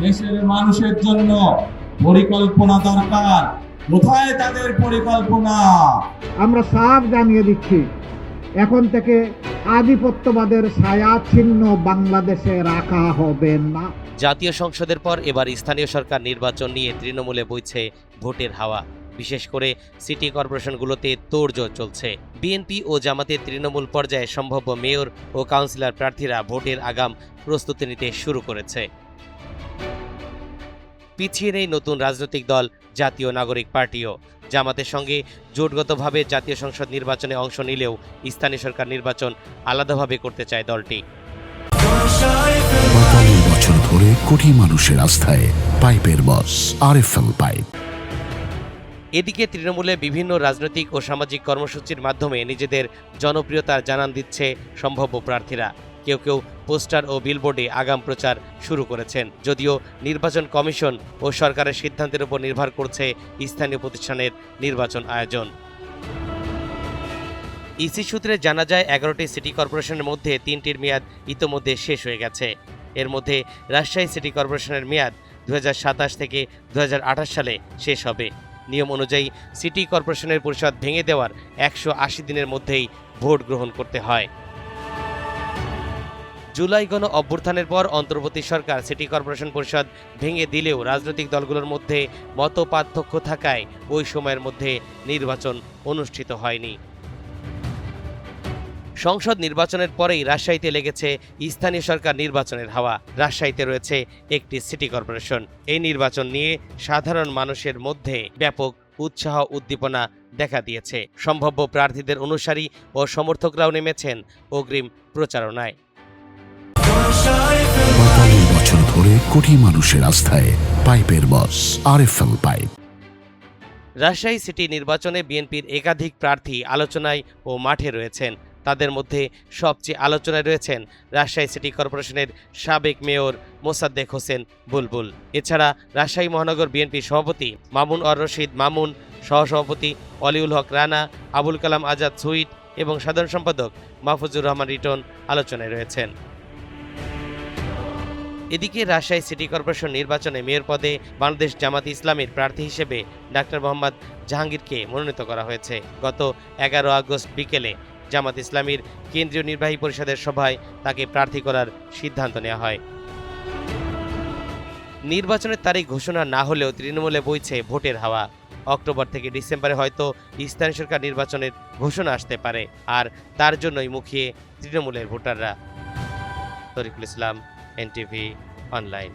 দেশের মানুষের জন্য পরিকল্পনা দরকার। কোথায় তাদের পরিকল্পনা? আমরা সাফ জানিয়ে দিচ্ছি, এখন থেকে আধিপত্যবাদের ছায়াচ্ছিন্ন বাংলাদেশে রাখা হবে না। জাতীয় সংসদের পর এবার স্থানীয় সরকার নির্বাচন নিয়ে তৃণমূলে বইছে ভোটের হাওয়া। বিশেষ করে সিটি কর্পোরেশনগুলোতে তোড়জোড় চলছে। বিএনপি ও জামাতের তৃণমূল পর্যায়ে সম্ভাব্য মেয়র ও কাউন্সিলর প্রার্থীরা ভোটের আগাম প্রস্তুতি নিতে শুরু করেছে। পিছিয়ে নেই নতুন রাজনৈতিক দল জাতীয় নাগরিক পার্টিও। জামাতের সঙ্গে জোটগতভাবে জাতীয় সংসদ নির্বাচনে অংশ নিলেও স্থানীয় সরকার নির্বাচন আলাদাভাবে করতে চায় দলটি। ৪৫ বছর ধরে কোটি মানুষের আস্থায় পাইপের বস আরএফএল পাইপ। এদিকে তৃণমূলে বিভিন্ন রাজনৈতিক ও সামাজিক কর্মসূচির মাধ্যমে নিজেদের জনপ্রিয়তার জানান দিচ্ছে সম্ভাব্য প্রার্থীরা। কেউ কেউ পোস্টার ও বিলবোর্ডে আগাম প্রচার শুরু করেছেন। যদিও নির্বাচন কমিশন ও সরকারের সিদ্ধান্তের উপর নির্ভর করছে স্থানীয় প্রতিষ্ঠানের নির্বাচন আয়োজন। ইসি সূত্রে জানা যায় ১১টি সিটি কর্পোরেশনের মধ্যে ৩টির মেয়াদ ইতোমধ্যে শেষ হয়ে গেছে। এর মধ্যে রাজশাহী সিটি কর্পোরেশনের মেয়াদ ২০২৭ থেকে ২০২৮ সালে শেষ হবে। নিয়ম অনুযায়ী সিটি কর্পোরেশনের পরিষদ ভেঙে দেওয়ার ১৮০ দিনের মধ্যেই ভোট গ্রহণ করতে হয়। জুলাই গণ অভ্যুত্থানের পর অন্তর্বর্তী সরকার সিটি কর্পোরেশন পরিষদ ভেঙে দিলেও রাজনৈতিক দলগুলোর মধ্যে মতপার্থক্য থাকায় ওই সময়ের মধ্যে নির্বাচন অনুষ্ঠিত হয়নি। সংসদ নির্বাচনের পরেই রাজশাহীতে লেগেছে স্থানীয় সরকার নির্বাচনের হাওয়া। রাজশাহীতে রয়েছে একটি সিটি কর্পোরেশন। এই নির্বাচন নিয়ে সাধারণ মানুষের মধ্যে ব্যাপক উৎসাহ উদ্দীপনা দেখা দিয়েছে। সম্ভাব্য প্রার্থীদের অনুসারী ও সমর্থকরাও নেমেছেন অগ্রিম প্রচারণায়। ৪৫ বছর ধরে কোটি মানুষের আস্থায় পাইপের বস আরএফএল পাইপ। রাজশাহী সিটি নির্বাচনে বিএনপির একাধিক প্রার্থী আলোচনায় ও মাঠে রয়েছেন। তাদের মধ্যে সবচেয়ে আলোচনায় রয়েছেন রাজশাহী সিটি কর্পোরেশনের সাবেক মেয়র মোসাদ্দেক হোসেন বুলবুল। এছাড়া রাজশাহী মহানগর বিএনপির সভাপতি মামুন অর রশিদ মামুন, সহসভাপতি অলিউল হক রানা, আবুল কালাম আজাদ সুইট এবং সাধারণ সম্পাদক মাহফুজুর রহমান রিটন আলোচনায় রয়েছেন। এদিকে রাজশাহী সিটি কর্পোরেশন নির্বাচনে মেয়র পদে বাংলাদেশ জামাত ইসলামীর প্রার্থী হিসেবে ডাক্তার মোহাম্মদ জাহাঙ্গীরকে মনোনীত করা হয়েছে। গত ১১ আগস্ট বিকেলে জামাত ইসলামীর কেন্দ্রীয় নির্বাহী পরিষদের সভায় তাকে প্রার্থী করার সিদ্ধান্ত নেওয়া হয়। নির্বাচনের তারিখ ঘোষণা না হলেও তৃণমূলে বইছে ভোটের হাওয়া। অক্টোবর থেকে ডিসেম্বরে হয়তো স্থানীয় সরকার নির্বাচনের ঘোষণা আসতে পারে, আর তার জন্যই মুখিয়ে তৃণমূলের ভোটাররা। তরিকুল ইসলাম, এনটিভি অনলাইন।